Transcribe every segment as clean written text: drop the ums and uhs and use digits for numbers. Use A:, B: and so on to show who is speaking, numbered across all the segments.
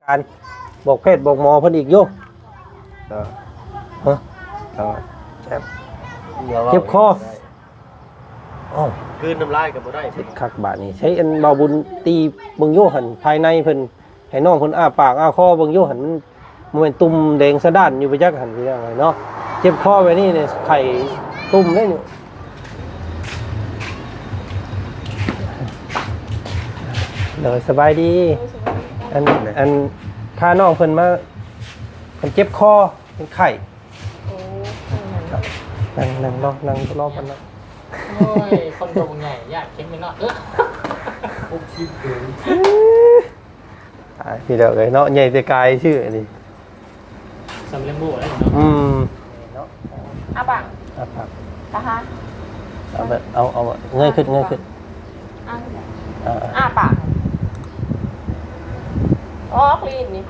A: การบอกเพศบอกหมอเพิ่นอีกโยฮะเจ็บคออ้าว
B: คืนน้ำลายกับบ่ได้
A: คักบาดนี้ใช้อันเบาบุญตีเบิ่งโยหันภายในเพิ่นให้น้องเพิ่นอ้าปากอ้าคอเบิ่งโยหันมันเป็นตุ่มแดงสะด้านอยู่ไปจักหันพี่น้องเนาะเจ็บคอไว้นี่เนี่ยไข่ตุ่มได้นี่เลยสบายดีอันพาน้องเพิ่นมาเพิ่นเจ็บคอเป็นไข้นั่งรอกันเนาะ
C: โอ้ยคนตัวใหญ่ยากเข็มไปเนาะปุ๊บชิบเลย
A: พี่เด็กเลยเนาะใหญ่แต่กายชื่อนี่
C: สำเร็จบุอะไรเนาะ
D: อาบังตาฮะ
A: เอาแบบเอาเงยขึ้น
D: ปากอ๋อคลีนนี่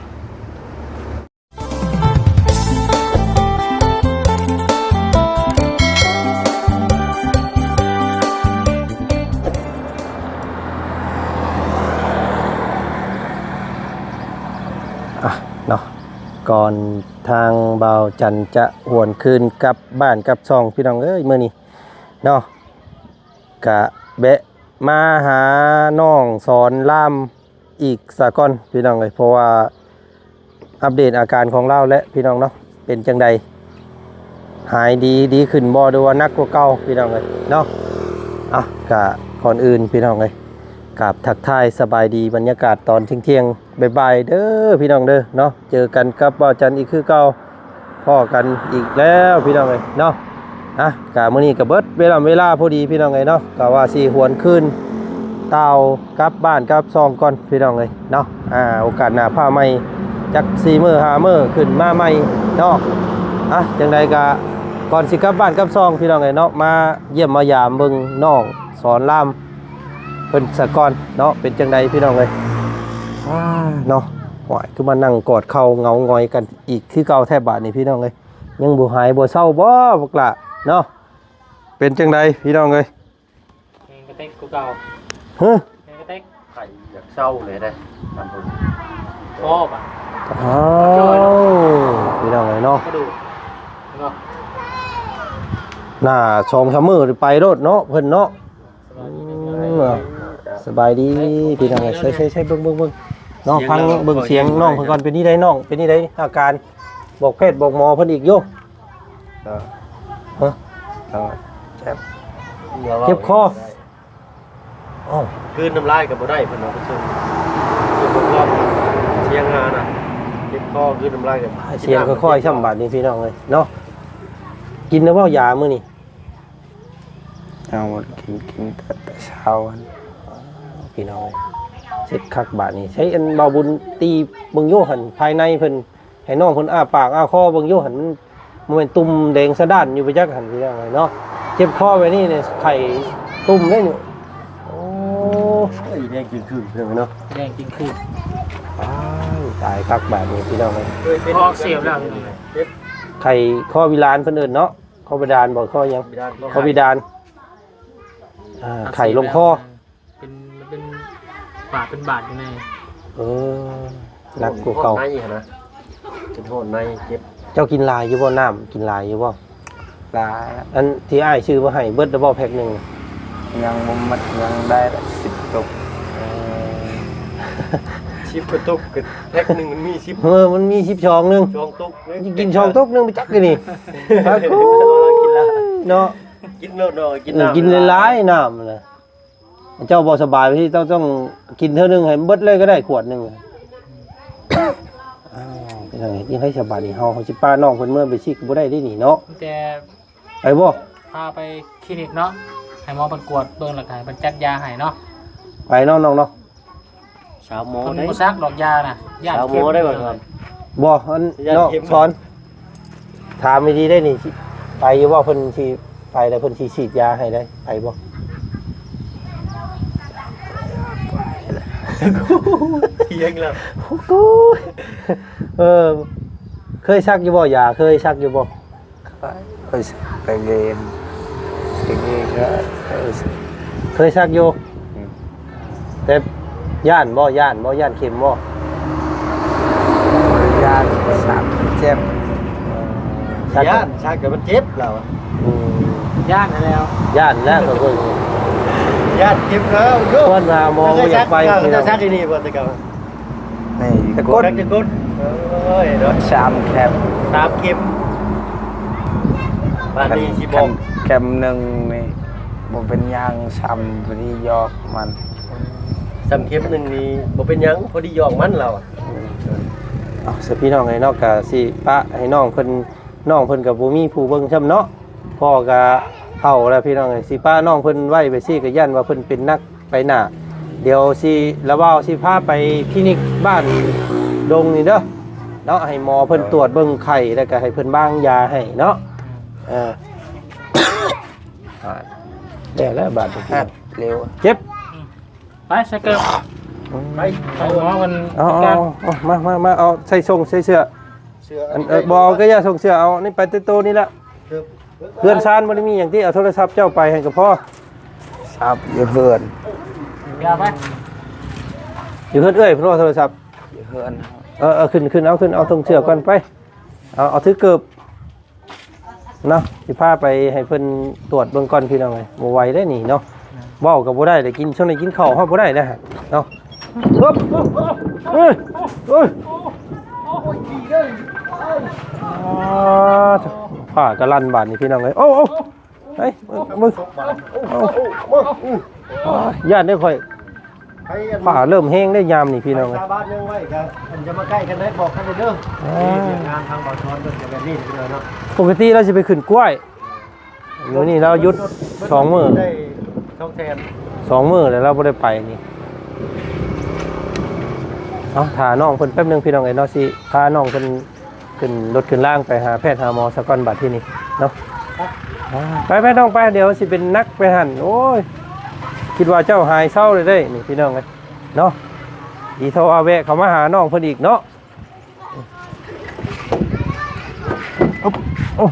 A: เนาะก่อนทางเบาจันจะหวนคืนกลับบ้านกับซองพี่น้องเอ้ยมื้อนี้เนาะกะแบะมาหาน้องสอนล่ามอีกสะก่อนพี่น้องเอ้ยเพราะว่าอัปเดตอาการของเราและพี่น้องเนาะเป็นจังใดหายดีขึ้นบ่หรือว่านักกว่าเก่าพี่น้องเอ้ยเนาะกะก่อนอื่นพี่น้องเอ้ยกับทักทายสบายดีบรรยากาศตอนเที่ยงบ่ายๆเด้อพี่น้องเด้อเนาะเจอกันกับบ่าวจันอีกคือเก่าพ้อกันอีกแล้วพี่น้องเอ้ยเนาะกะมื้อนี้ก็เบิดเวลาพอดีพี่น้องเอ้ยเนาะกะว่าสิหวนคืนเต่ากลับบ้านกลับซองก่อนพี่น้องเอ้ยเนาะโอกาสหน้าพาใหม่จัก4มื้อ5มื้อขึ้นมาใหม่เนาะจังไดก็ก่อนสิกลับบ้านกลับซองพี่น้องเอ้ยเนาะมาเยี่ยมมายามเบิ่งน้องสอนรามเพิ่นสะก่อนเนาะเป็นจังไดพี่น้องเอ้ยเนาะหวายคือมานั่งกอดเข่าเงางอยกันอีกคือเก่าแทบบาดนี่พี่น้องเอ้ยยังบ่หายบ่เศร้าบ่พวกละเนาะเป็นจังไดพี่น้องเอ้ย
C: แกงกระเต็กกูเก่าแกงกระเต็ก
B: ไข่อยากเศร้าเลยได้ทำบุญ
C: พ่อป่ะ
A: พี่น้องเอ้ยเนาะ
C: กระดูกเนาะ
A: หน้า2-3 มื้อไปโลดเนาะเพิ่นเนาะสบายดีพี่น้องเอ้ยใช่เบิ่งน้องฟังเบิ่งเสียงน้องเพิ่นก่อนเป็นนี่ได้น้องเป็นนี่ได้อาการบอกเพศบอกหมอเพิ่นอีกโยเจ็บคอ
B: คืนน้ำลายกับบ่ได้เพิ่นเอาไปส่งรอบเชียงงานน่ะเจ็บคอคืนน้ำลายกับ
A: เสียงค่อยๆช่ำบาดนี่พี่น้องเอ้ยเนาะกินแล้วบ่ยามื้อนี้
E: เอากินแต่เช้า
A: พี่น้องเสร็จคักบาดนี้ใช้อันเบาบุญตีเบิ่งโยหันภายในเพิ่นให้น้องเพิ่นอ้าปากอ้าคอเบิ่งโยหันมันเป็นตุ่มแดงสะด้านอยู่ไปจักหันพี่น้องเนาะเจ็บคอไว้นี่เนี่ยไข่ตุ่มได้นี่โอ้ยแดงจริงคือเพิ่นเนาะ
C: แดงจริงคือ
A: ตายคักบาดนี้พี่น้อง
C: คอเสียบแล้ว
A: ไข่ข้อวิลานเพิ่นเอิ้นเนาะข้อบิดาลบ่ข้อหยังข้อบิดาลไข่ลงคอ
C: เป็นบาดเป็นบาดอยู่ใน
A: นักกว่าเก่า
B: ในนะเป็นโทษในเจ็บ
A: เจ้ากินลายอยู่บ่น้ำกินลายอยู่บ่
E: ลาย
A: อันที่อ้ายชื่อว่าให้เบิดดับเบิลแพ็คนึง
E: ยังบ่มัดยังได้10 ตุก
B: 10 ตุกแพ็คนึงมันมี10
A: มันมี10 ช่องนึง
B: ช่องตุก
A: กินช่องตุกนึงไปจักกันนี่เนาะ
B: กินเนาะ
A: กินหลายๆน้ำน่ะเจ้าบ่สบายที่ต้องกินเท่านึงให้เบิดเลยก็ได้ขวดนึงเป็นจังได๋ยังให้สบายนี่เฮาสิป้าน้องเพิ่นเมื่อไปซิกบ่ได้นี่เนาะ
C: แต่
A: ไปบ่
C: พาไปคลินิกเนาะให้หมอเพิ่นกวดเบิ่งแล้วก็ให้เพิ่นจัดยาให้เนาะ
A: ไปน้องเนาะ
B: สาวหมอ
C: ได้บ่ซักดอกยาน่ะ
B: ยาสาวหมอได้บ่ครับ
A: บ่อันเนาะสอนถามดีได้นี่ไปอยู่บ่เพิ่นสิไปแล้วเพิ่นสิฉีดยาให้ได้ไปบ่
B: เที่ยงแล้ว
A: เคยซักอยู่บ่ยาเคยซักอยู่บ่
E: ไปเรียนก็
A: เคยซักอยู่แต่ย่านเข็มบ่
B: ย่านชักกับมันเจ็บเรา
A: อืม
C: ย่านอะไรแล้ว
A: ย่านแล้วก็เพิ่น
B: ย่านเจ็บแล้วโย
A: เพิ่นมาบ่อยากไป
B: พี่น้องชักที่นี่บ่ตะกอน
E: นี่
A: ตะ
E: ก
A: ก
E: ด
A: ด
B: ชักจะกดเอ้ยเนาะ
E: 3แคม
B: ตามเข็มบ้านนี้สิบอก
E: แคมหนึ่งนี่บ่เป็นหยังซ้ำพอดียอกมัน
B: สำเข็มหนึ่งนี่บ่เป็นหยังพอดียองมันเราอะ
A: เอาสิพี่น้องให้นอกก็สิปะให้น้องเพิ่นก็บ่มีผู้เบิ่งซ้ำเนาะพ่อก็เฒ่าแล้วพี่น้องเอ้ยสิป้าน้องเพิ่นไว้ไปสิก็ย่านว่าเพิ่นเป็นนักไปหน้าเดี๋ยวสิละเว้าสิพาไปคลินิกบ้านดงนี่เด้อเนาะให้หมอเพิ่นตรวจเบิ่งไข้แล้วก็ให้เพิ่นบ้างยาให้เนาะแล้วบาดนี้
E: ฮัดเร็ว
A: เจ็บ
C: ไปสเกิร์ไปหมอมัน
A: เอามาเอาใส่ส่งใส่เสื้อ
B: เสื้อ
A: อันบอกก็อย่าส่งเสื้อเอานี่ไปโตนี่ละเพื่อนซานบ่ได้มีหยังที่เอาโทรศัพท์เจ้าไปให้กับพ่อ
E: ซับอยู่เฮือน
C: ยาไป
A: อยู่เพื่อนเอ้ยเพิ่นว่าโทรศัพท์
E: อยู่เฮือน
A: ขึ้นเอาส่งเสื้อก่อนไปเอาถือเกือบเนาะสิพาไปให้เพิ่นตรวจเบิ่งก่อนพี่น้องเอ้ยบ่ไหวได้นี่เนาะเว้าก็บ่ได้ได้กินช่วงนี้กินข้าวเฮาบ่ได้นะฮะเนาะปึ๊บเฮ้ยผ้ากะลั่นบาดนี่พี่น้องเอ้ยโอ้เฮ้ยมึงย่านได้ค่อยผ้าเริ่มแห้งได้ยามนี่พี่น้องเอ้ย
B: ชาวบ้านยังไว้กันมันจะมาใกล้กันได้บอกกันเด้องานทางบ่อช้อนเพิ่นจะแบบนี้เนาะ
A: ปกติเราจะไปขึ้นกล้วยมื้อนี้เราหยุด2 มื้อ
B: ได้ช่องแทน
A: 2 มื้อแล้วเราบ่ได้ไปนี่เอาถ่าน้องเพิ่นแป๊บนึงพี่น้องเอ้ยเนาะสิพาน้องเพิ่นขึ้นรถขึ้นล่างไปหาแพทย์หาหมอสักก่อนบัดที่นี่เนาะไปน้องไปเดี๋ยวสิเป็นนักไปหั่นโอ้ยคิดว่าเจ้าหายเศร้าเลยเด้นี่พี่น้องเอ้ยเนาะอีโทรเอาแวะเข้ามาหาน้องเพิ่นอีกเนาะโอ้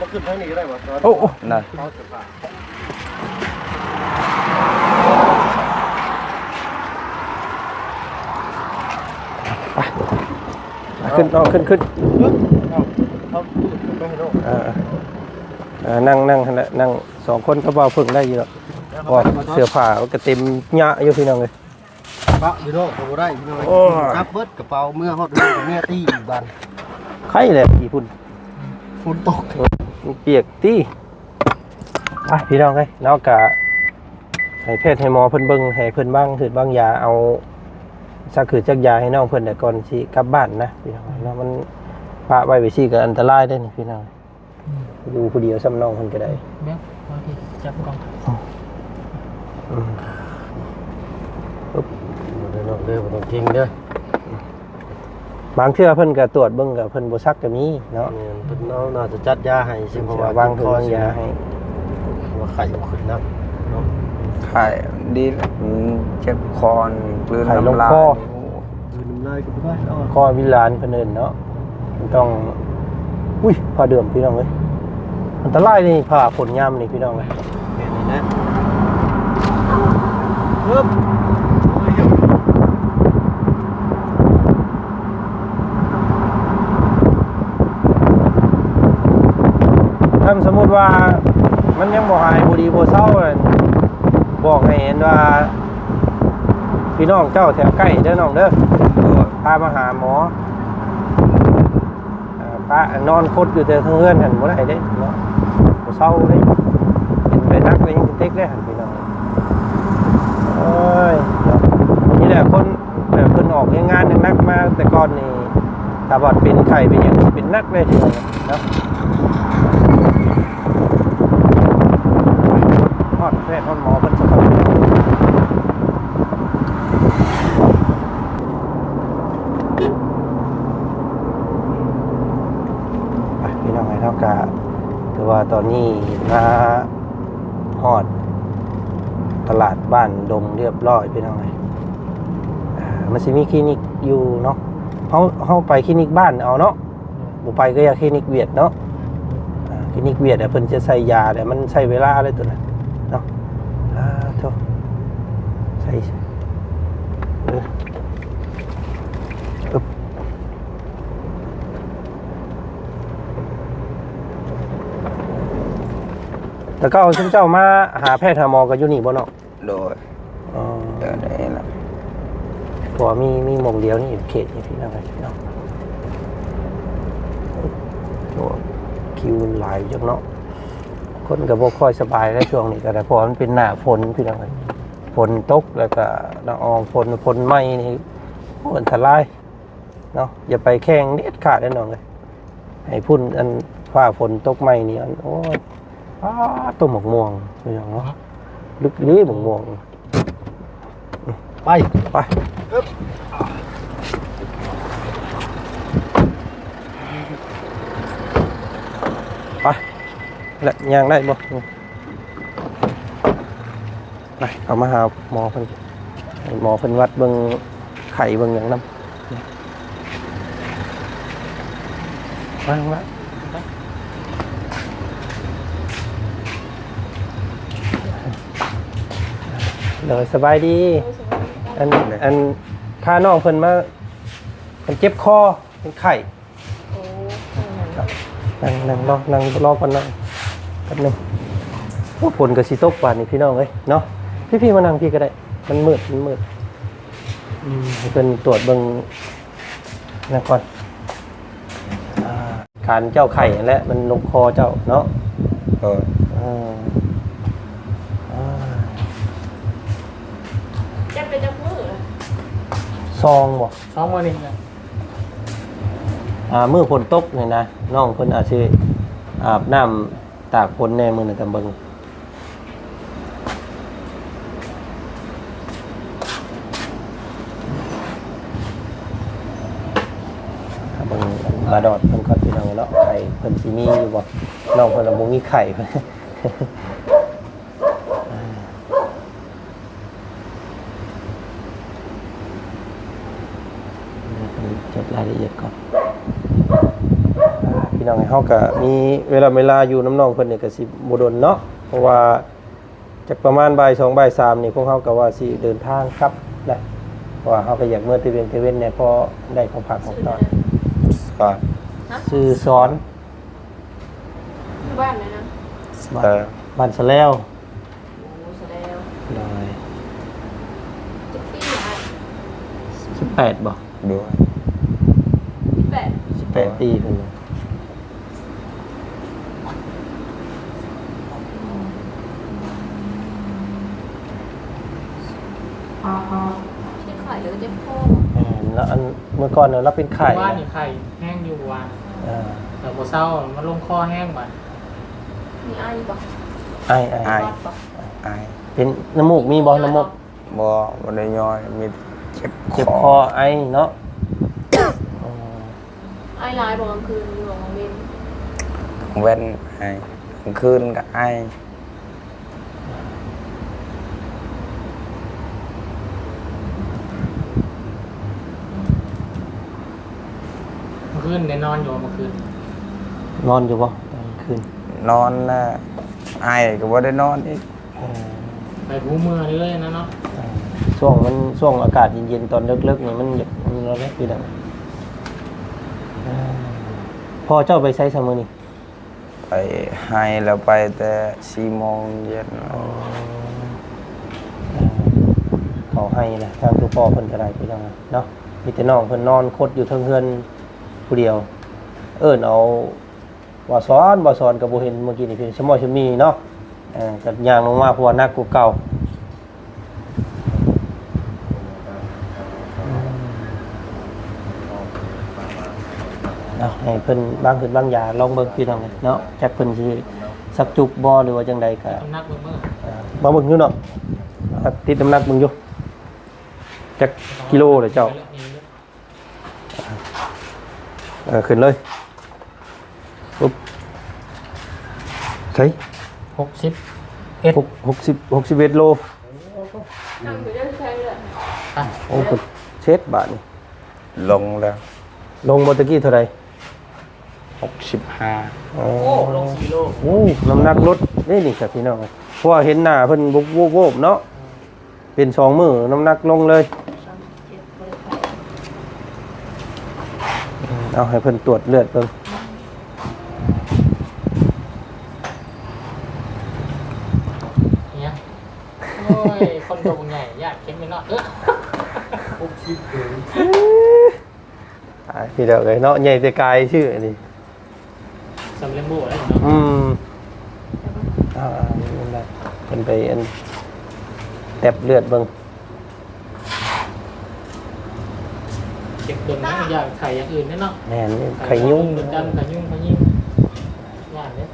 B: มาขึ้นทางนี้ก็ได้บ่ช้อน
A: โอ้
E: นั่น
B: เอาเสื้อผ้า
A: ขึ้นน้องขึ้น
B: เอาไปให้น้อง
A: นั่งนั่นแหละนั่ง2 คนก็บ่าวพึ่งได้อยู่หรอกเพราะว่าเสื้อผ้ามันก็เต็มยะอยู่พี่น้องเอ้ย
B: ปะอยู่โน่ก็บ่ได้พี่น้องจับเบิดกระเป๋าเมื่อฮอดเรื่องกับแม่ตี้อยู่บ้าน
A: ไข่แหละอีพุ่น
B: ฝนตก
A: มันเปียกตีพี่น้องเอ้ยเนาะกะให้แพทย์ให้หมอเพิ่นเบิ่งให้เพิ่นบ้างถือบ้างยาเอาสักคือจักยาให้น้องเพิ่นแต่ก่อนสิกลับบ้านนะพี่น้องเนาะมันพาไว้ไปสิก็อันตรายได้นี่พี่น้องอยู่ผู้เดียวซ้ำน้องเพิ่นก็ได้
C: เบี้ยโอเคจับกล่อง
B: น้องเด้อบ่ต้องเก่งเด้อบ
A: างเทื่อเพิ่นก็ตรวจเบิ่งก็เพิ่นบ่ซักก็มีเนาะ
B: เพิ่นเอาน่าจะจัดยาให้ซึ่งเพราะว่า
A: บางเทื่อยาให้
B: ว่าไข่บ่ขึ้นนักเนาะ
E: ไข่ดีแล้วเจ็บคอนกลืน
A: ไข่ลง
E: น้ำลาย
A: คอ
B: คือน้ำลายก็บ่ได้เนาะ
A: คอวิลานเพิ่นเอิ้นเนาะมันต้องอุ้ยผ้าเดิมพี่น้องเอ้ยอันตรายนี่ผ้าฝนยามนี่พี่น้องเอ้ย
B: แม่นี่นะปึ๊บ
A: ถ้าสมมุติว่ามันยังบ่หายบ่ดีบ่เศร้าเลยบอกให้เห็นว่าพี่น้องเจ้าแถวใกล้เด้อน้องเด้อพามาหาหมอพานอนคดอยู่แต่ทางเฮือนหั่นบ่ได้เด้เนาะบ่เศร้าเด้เป็นไปนักเลยยังสิเต็กได้หั่นพี่น้องโอ้ยนี่แหละคนแบบเพิ่นออกงานนักมาแต่ก่อนนี่ถ้าบ่เป็นไข้เป็นหยังสิเป็นนักเลยทีเดียวเนาะ ทอดแพทย์ทอดหมอเพิ่นสบายพี่น้องไงเท่ากับถือว่าตอนนี้มาฮอดตลาดบ้านดงเรียบร้อยพี่น้องไงมันสิมีคลินิกอยู่เนาะเฮาไปคลินิกบ้านเอาเนาะบ่ไปก็อย่าคลินิกเวียดเนาะคลินิกเวียดเพิ่นจะใส่ยาแต่มันใช้เวลาอะไรตัวนั้นเนาะโธ่ใส่ แต่ก็เอาเจ้ามาหาแพทย์หาหมอก็อยู่นี่บ่เนาะ
E: โดย
A: อ๋อ
E: เดินได้ละ
A: เพราะว่ามีหม่องเดียวนี่อยู่เขตนี่พี่น้องเนาะโอ้คิวหลายจังเนาะคนก็บ่ค่อยสบายในช่วงนี้ก็ได้เพราะมันเป็นหน้าฝนพี่น้องฝนตกแล้วก็ละอองฝนไหม้นี่โอ้อันตรายเนาะอย่าไปแข่งเด็ดขาดแน่นอนเลยให้พุ่นอันฟ้าฝนตกไหม้นี่อันโอ้ยต้มหมกม่วงพี่น้องเนาะลึกนี้หมกม่วงไปไปแล้วย่างได้บ่ไปเอามาหาหมอเพิ่นให้หมอเพิ่นวัดเบิ่งไข้เบิ่งหยังนำมาเลยสบายดีอันพาน้องเพิ่นมาเพิ่นเจ็บคอเป็นไข้
D: โอ้
A: นั่งรอก่อนนั่งแป๊บนึงโอ้ฝนก็สิตกป่านนี้พี่น้องเอ้ยเนาะพี่มานั่งพี่ก็ได้มันมืดให้เพิ่นตรวจเบิ่งนั่นก่อนขานเจ้าไข่นั่นแหละมันลงคอเจ้าเนาะ
E: โดย
D: จะเป็นจักมือ
A: ซองบ่
C: 2 มื้อนี้นะ
A: มื้อฝนตกนี่นะน้องเพิ่นอาจสิอาบน้ำตากฝนแน่มื้อนั้นตำเบิ่งเบิ่งบาดอดเพิ่นก่อนพี่น้องเนาะไข่เพิ่นสิมีอยู่บ่น้องเพิ่นบ่มีไข่ จดรายละเอียดก่อนพี่น้องเฮาก็มีเวลาอยู่น้ำน้องเพิ่นนี่ก็สิบ่ดนเนาะเพราะว่าจากประมาณบ่าย2บ่าย3นี่พวกเฮาก็ว่าสิเดินทางครับแหละเพราะว่าเฮาก็อยากเมื่อตะเวนเนี่ยพอได้ของพักของนอน
E: สอน
A: ชื่อสอน
D: บ้านไหนนะ
A: บ้านสะแลว
D: โอ้แสดง
A: ได้
D: จักปีไหน
A: 18บ่
E: โดย
D: 8
A: 18ปีเพิ่น
D: เจ็บไข้หรือเจ็บคอ
A: แล้วอันเมื่อก่อนเนี่ยเราเป็นไข่
C: ว่านี่ไข่แห้งอยู่วาน แต่บ่เศร้ามันลงคอแห้งบัด
D: มีไอบ่
A: ไอ
E: ไอ
D: รอดบ่
E: ไอ
A: เป็นน้ำมูกมีบ่น้ำมูก
E: บ่ได้ย่อยมีเจ็บ
A: เจ็บคอไอเนาะ
D: ไอลายบ่กลางคืนอยู่กลางเว้น
E: เว้นไอกลางคืนก็ไอ
C: เมื่อคืนได้นอนอยู่เมื่อคืน
A: นอนอยู่บ่ตอนคืน
E: นอนน่ะไอก็บ่ได้นอนอีก
C: ไปหูเมื่อเรื่อยๆนะเนาะ
A: ช่วงอากาศเย็นๆตอนเลิกๆนี่มันร้อนอยู่ดังพอเจ้าไปใช้ซัมเมอร์นี่
E: ไปให้แล้วไปแต่4 โมงเย็น
A: เขาให้นะทางทุกพ่อเพิ่นก็ได้ไปแล้วเนาะมีแต่น้องเพิ่นนอนคดอยู่เทิงเฮือนผู้เดียว เอิ้นเอาบ่สอนก็บ่เห็นเมื่อกี้นี่เพิ่นชะมอชะมีเนาะก็ย่างลงมาเพราะว่าหนักกว่าเก่าให้เพิ่นบางยาลองเบิ่งพี่น้องเนาะจักเพิ่นสิสักจุกบ่หรือว่าจังใดก็
C: น้ำหนักเมื่อ
A: บ่เบิ่งอยู่เนาะติดน้ำหนักมึงอยู่จักกิโลเลยเจ้าขึ้นเลยปุ๊บใช่ 61โล
D: นั่งอยู่ได้ใช่เลย
A: โอ้เพิ่นเช็ดบาทนี่
E: ลงแล้ว
A: ลงบ่ตะกี้เท่าไหร่
E: 65
A: อ๋อ
C: โอ้ลง4 โล
A: โอ้น้ำหนักลดนี่ครับพี่น้องเพราะว่าเห็นหน้าเพิ่นโวบๆเนาะเป็น2มื้อน้ำหนักลงเลย
D: 37บ่ได้ไป
A: เอาให้เพิ่นตรวจเลือดเบิ่ง พี่เด้อเอ้ยเนาะใหญ่แต่กายชื่ออันนี้
C: สำเร็จโบ้อะไรเนาะ
A: นั่นแหละเป็นไปอันแตบเลือดเบิ่ง
C: เก็บตัวนี้อยากไข่อย่างอื่นแน่เนาะ
A: แม่นนี่ไข่ยุ่ง
C: ดุดำไข่ยุ่งไข่ยิ่งย่านเนี่ย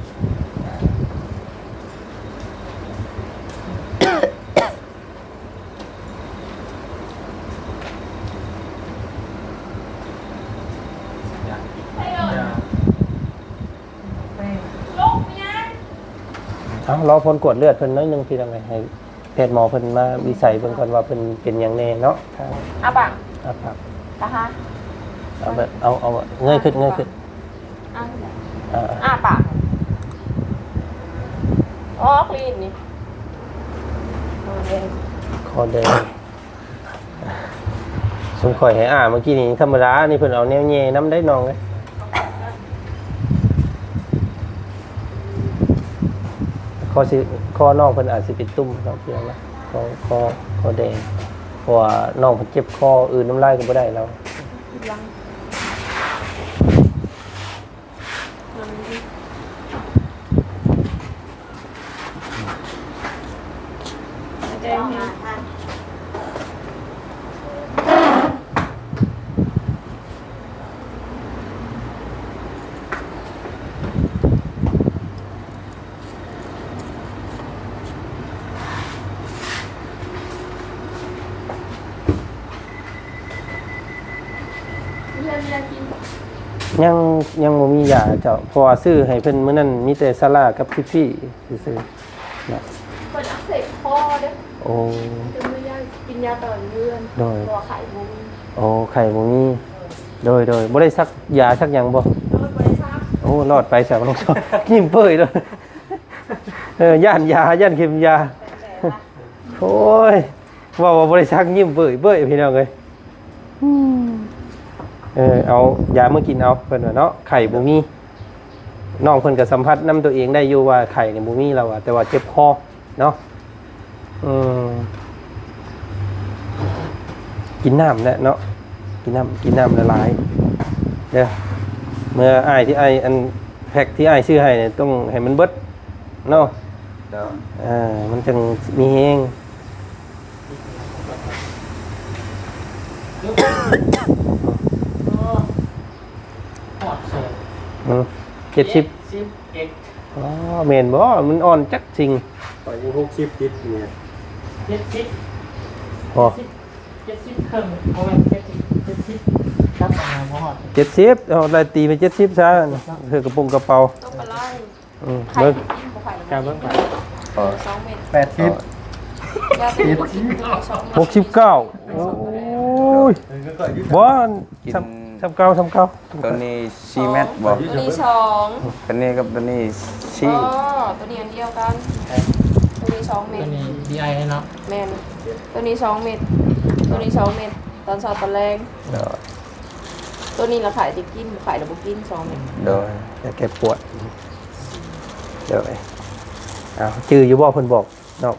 A: รอผลกวดเลือดเพิ่นน้อยหนึงพี่ทำไงให้แพทย์หมอเพิ่นมาวิจัยเบิ่งก่อนว่าเพิ่นเป็นหยังแน่เนาะครับ
D: อาบัง
A: ครับ
D: ตาฮะ
A: เอาแบบเอาเงยขึ้น
D: อ้าปากอ๋อคลีนนี่
A: คอแดงสมข่อยให้เมื่อกี้นี่ธรรมดานี่เพิ่นเอาแนวแย่น้ำได้น้องเลยคอน้องเพิ่นอาจสิเป็นตุ่มเนาะเพียงนะคอแดงเพราะว่าน้องเพิ่นเจ็บคออื่นน้ำลายก็บ่ได้แล้วยังบ่มียาเจ้าเพราะว่าซื้อให้เพิ่นมื้อนั้นมีแต่ซาลากับทิฟฟี่ซื้อๆนะ
D: คนอักเสบคอเด้อ
A: โอ้
D: จะไม่ได้กินยาต่อเนื่อง
A: โดย
D: ตัวไข่บุ้ง
A: โอ้ไข่บ่มีโดยบ่ได้ซักยาซักหยังบ่
D: แล้วมันไม่ได้ทราบ
A: โอ้รอดไปแสบลง ยิ้มเป้ยเลยย่านยาย่านเข็มยาโอ้ยว่าบ่ได้ซักยิ้มเป้ยพี่น้องเอ้ยเอายามากินเอาเพิ่นว่าเนาะไข่บ่มีน้องเพิ่นก็สัมผัสนำตัวเองได้อยู่ว่าไข่นี่บ่มีแล้วอะแต่ว่าเจ็บคอเนาะกินน้ำแหละเนาะกินน้ำละลายเด้อเมื่ออ้ายที่อ้ายอันแพ็คที่อ้ายชื่อให้เนี่ยต้องให้มันเบิดเนาะมันจึงมีแฮง
C: หอดเสร็จ
A: 70อ๋อแม่นบ่มันอ่อนจักจริง
B: ตอนนี้60ติดเนี่ย
A: พอ
C: 70เครื่องเอาไว้70ครับหอด
A: 70เอาได้ตีไป70ซะเถือกระปุกกระเป๋า
D: ต้องมาไล่ไข่
A: เบิ่ง
D: กินบ่ไข่
C: การเบิ่งไป
D: 2 เม็ด
B: 80
D: ยาเป็นคนกิน2 เม็ด
A: 69โอ้ยบ่ซ้ำเก่า
E: ตัวนี้4เม็ดบ่
D: ตัวนี้2
E: ตัวนี้กับตัวนี้
D: อ๋อตัวนี้อันเดียวกันตัวนี้2 เม็
C: ตัว
D: ด
C: นี้ DI เนาะ
D: แม่นตัวนี้2 เม็ดตัวนี้2 เม็ดตอนเช้าตอนแรง
E: โดย
D: ตัวนี้เราขายจะกินขายเราบุกิน2 เม็ด
E: โดย
A: อย่าแก้ปวดเดี๋ยวเอาชื่ออยู่บ่เพิ่นบอกเนาะ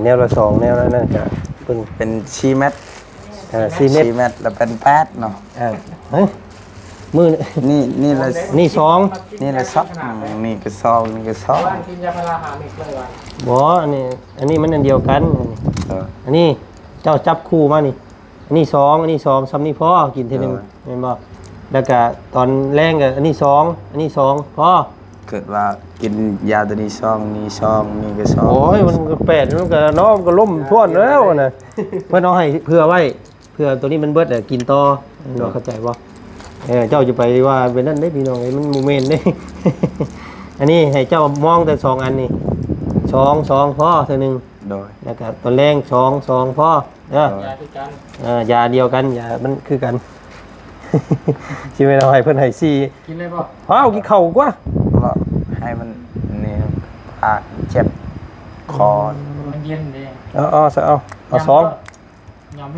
A: แนวละ2แนวละนั่นก็เพิ่น
E: เป็น4เม็ด
A: 4เม็ด
E: 4เม็ดแล้วเป็น8เนาะ
A: เฮ้ยมือ
E: นี่ละ
A: นี่2
E: นี่ละซักนี่ก็ซองนี่ก็ซอง
C: บ้านกินยาพาราหาเม็ดเลยว่ะ
A: บ่อันนี้มันอันเดียวกัน
E: เออ
A: อันนี้เจ้าจับคู่มานี่อันนี้2อันนี้2ซ้ำนี่พอกินเท่านึงแม่นบ่แล้วก็ตอนแรงก็อันนี้2อันนี้2พอ
E: เกิดว่ากินยาตัวนี้ซองนี่ซองนี่ก็ซอง
A: โอ้ยมันก็แปดมันก็เนาะมันก็ล่มท่วนแล้วน่ะเพิ่นเอาให้เผื่อไว้เผื่อตัวนี้มันเบิดกินต่อเนาะเข้าใจบ่เจ้าจะไปว่าเป็นนั่นได้พี่น้องมันโมเมนต์ได้ อันนี้ให้เจ้ามองแต่2อันนี่2พอเท่านึง
E: โดย
A: แล้วก็ตัวแรง2พอเด้อย
C: าที่กัน
A: ยาเดียวกันยามันคือกัน สิแม่นเอาให้เพิ่นให้4
C: กินเลยป่ะ
A: พอกินข้าวกว่า
E: แล้วให้มันนี่ปากเจ็บคอ
C: มันเย็นเลย
A: เอา2
C: ยำ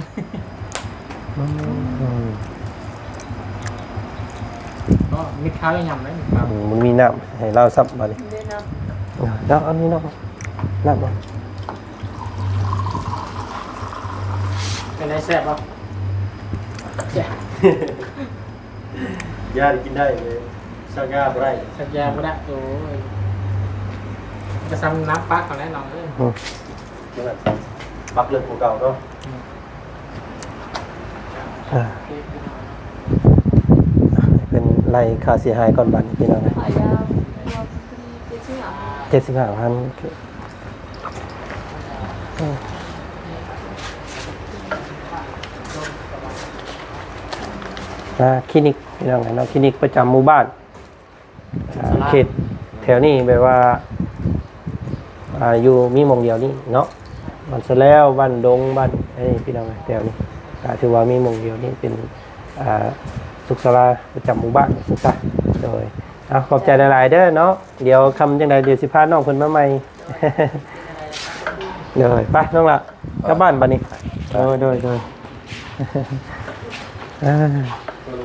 C: ก็มีข้าวยังยำไหมมีข้าว
A: มันมีน้ำให้เราซับมาดิ
D: เด้นะ
A: แล้วอันนี้น้ำมา
C: เป็นไรแซ่บป่ะ แจ๊ะ
B: ยากินได้เลยสักยาบ่ได้
C: สัญญาไม่ได้โอ้ยจะซ้ำน้ำปักก่อนแน่นอนเลย
B: จังนั้นปักเรื่องของเก่าเนาะ
A: เป็นไรค่าเสียหายก่อนบัตรพี่น้อง
D: ขายยาวตัวพอดี
A: 75,000คลินิกพี่น้องเนาะคลินิกประจำหมู่บ้านเขตแถวนี้แบบว่าอยู่มีหม่องเดียวนี่เนาะบ้านสะแล้วบ้านดงบ้านไอ้พี่น้องแถวนี้ถือว่ามีหม่องเดียวนี่เป็นสุขศาลาประจำหมู่บ้านสุขศาลโดยขอบใจหลายๆเด้อเนาะเดี๋ยวคำจังใดเดี๋ยวสิพาน้องเพิ่นมาใหม่ เดี๋ยวไปน้องละกลับบ้านบัดนี้โดย
B: ตัว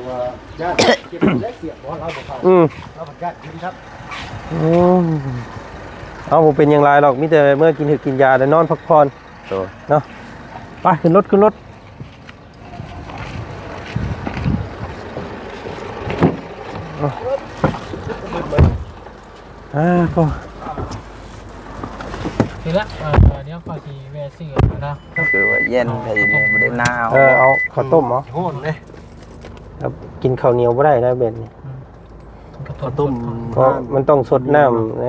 B: ว่าญาติเก็บได้เสียบ่เราบ่เข้าเราบ่ญาติกินครับ
A: เอาผมเป็นอย่างไรหรอกมิแต่เมื่อกินถึกกินยาแล้วนอนพักผ่อนเนาะไปขึ้นรถขึ้นรถก็
C: ทีละเดี๋ยวขอทีเวซี่นะ
E: คือว่าเย็นแต่ยังไม่ได้หนาว
A: เอาข้าวต้มเหรอ
B: โหดเลย
A: ครับกินข้าวเหนียวไม่ได้นะเบนนี่
B: ข้าวต้ม
A: เพราะมันต้องสดน้ำแน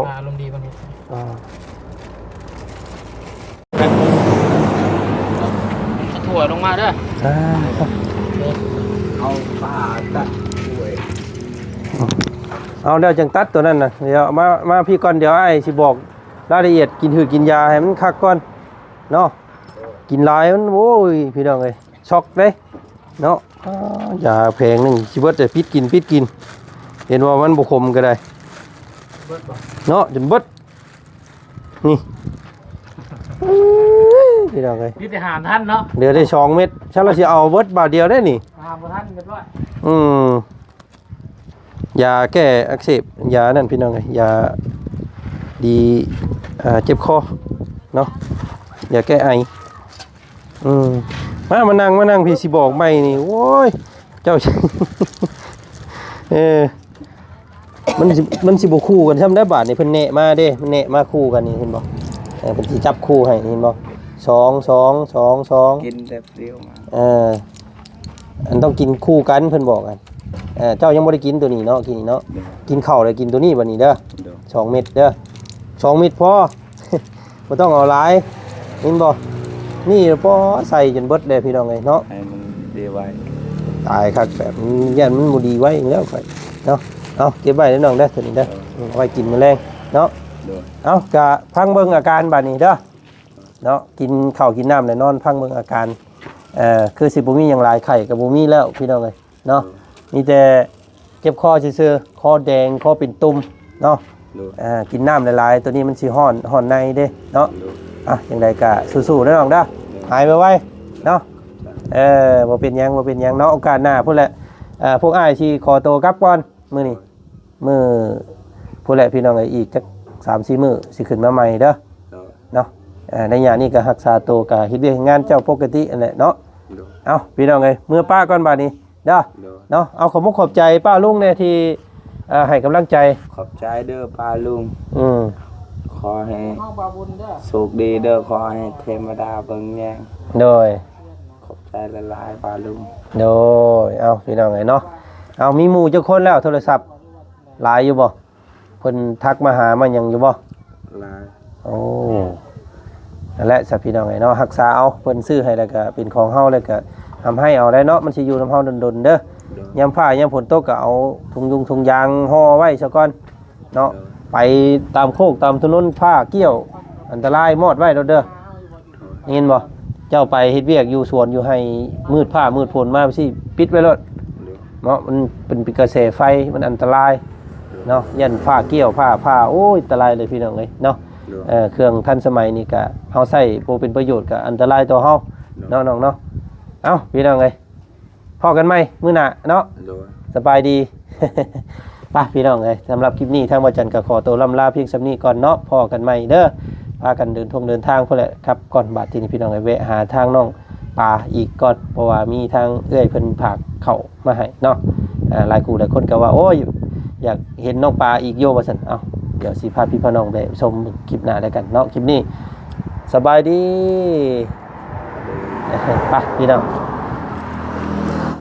A: ว
C: อารมณ์ดีวันนี้ถั่วลงมาเด้อ
E: เอาปลาตัดด้วย
A: เอาเดี๋ยวจังตัดตัวนั้นนะเดี๋ยวมาพี่ก่อนเดี๋ยวไอ้สิบอกรายละเอียดกินถือกินยาให้มันคักก่อนเนาะกินหลายมันโอ้ยพี่น้องเอ้ยช็อกเลยเนาะยาแพงนึงสิเบิดแต่พิษกินเห็นว่ามันบ่คมก็ได้เนาะจนเบิดนี่พี่น้องเอ้ย
C: นี่แต่หาท่านเนาะ
A: เดี๋ยวได้2 เม็ดฉันเราสิเอาเบิดบาทเดียวได้นี่
C: หาท่านกันด้วย
A: ยาแก้อักเสบยานั่นพี่น้องไงยาดีเจ็บคอเนาะยาแก้ไอมานั่งพี่สิบอกไม่นี่โว้ยเจ้า มันสิบ่คู่กันทำได้บาทนี่เพิ่นแนะมาเด้มันแนะมาคู่กันนี่เห็นบ่เพิ่นสิจับคู่ให้เห็นบ่2
E: กินแต่เปรี้ยวมา
A: อันต้องกินคู่กันเพิ่นบอกกันเจ้ายังบ่ได้กินตัวนี้เนาะกินนี่เนาะกินข้าวแล้วกินตัวนี้บัดนี้เด้อ2 เม็ดเด้อ2 เม็ดพอ บ่ต้องเอาหลายเห็นบ่นี่พอใส่จนเบิดเลยพี่น้องเอ้ยเนาะ
E: ให้มันดีไว้
A: ตายคักแบบยันมันบ่ดีไว้แล้วค่อยเนาะเอาเก็บไว้เด้อน้องเด้อตัวนี้เด้อเอาไว้กินมื้อแลงเนาะเอากะพังเบิ่งอาการบัดนี้เด้อเนาะกินข้าวกินน้ำแล้วนอนพังเบิ่งอาการคือสิบ่มีหยังหลายไข้ก็บ่มีแล้วพี่น้องเอ้ยเนาะมีแต่เจ็บคอซื่อๆคอแดงคอเป็นตุ่มเนาะกินน้ำหลายๆตัวนี้มันสิฮ้อนในเด้เนาะจังไดก็สู้ๆเด้อน้องเด้อหายไวๆเนาะบ่เป็นหยังเนาะโอกาสหน้าพุ่นแหละพวกอ้ายสิขอตัวกลับก่อนมื้อนี้มื้อพุ่นแหละพี่น้องเอ้ยอีกจัก 3-4 มื้อสิขึ้นมาใหม่เด้อเนาะในยามนี้ก็รักษาตัวก็เฮ็ดเวียกงานเจ้าปกตินั่นแหละเนาะเอาพี่น้องเอ้ยมื้อป้าก่อนบัดนี้เด้อเนาะเอาขอบใจป้าลุงเนี่ยที่ให้กำลังใจ
E: ขอบใจเด้อป้าลุง ขอให้
C: ห้องบาบุญเด้อ
E: สุขดีเด้อขอให้เทวดาเบิ่งแยง
A: โดย
E: ขอบใจละลายป้าลุง
A: โดยเอาพี่น้องไงเนาะเอามีหมู่เจ้าคนแล้วโทรศัพท์หลายอยู่บ่เพิ่นทักมาหามันยังอยู่บ่
E: ลาย
A: โอ้นั่นแหละสัพี่น้องไงเนาะรักษาเอาเพิ่นซื้อให้แล้วก็เป็นของเฮาแล้วก็ทำให้เอาได้เนาะมันสิอยู่นำเฮาดนๆเด้อยามฟ้ายามฝนตกก็เอาถุงยางห่อไว้ซะก่อนเนาะไปตามโคกตามถนนผ้าเกี้ยวอันตรายมอดไว้เด้อเห็นบ่เจ้าไปเฮ็ดเวียกอยู่สวนอยู่ให้มืดผ้ามืดฝนมาสิปิดไว้เลยเนาะมันเป็นกระแสไฟมันอันตรายเนาะยันผ้าเกี้ยวผ้าโอ้ยอันตรายเลยพี่น้องเอ้ยเนาะเครื่องทันสมัยนี่ก็เฮาใช้บ่เป็นประโยชน์ก็อันตรายต่อเฮาเนาะน้องเนาะเอ้าพี่น้องเอ้ยพอกันไหมมื้อหน้าเนาะสบายดี ไปพี่น้องเอ้ยสำหรับคลิปนี้ทางวัดจันทร์ก็ขอตัวล่ำลาเพียงสำนี้ก่อนเนาะพอกันใหม่เด้อพากันเดินทางพุ่นแหละครับก่อนบาดที่นี่พี่น้องเอ้ยแวะหาทางน้อง ปลาอีกก่อนเพราะว่ามีทางเอื้อยเพิ่นผากเข้ามาให้เนาะหลายคู่หลายคนก็ว่าโอ้ยอยากเห็นน้องปลาอีกโยว่าซั่นเอ้าเดี๋ยวสิพาพี่พ่อน้องไปชมคลิปหน้าแล้วกันเนาะคลิปนี้สบายดีไปพี่น้อง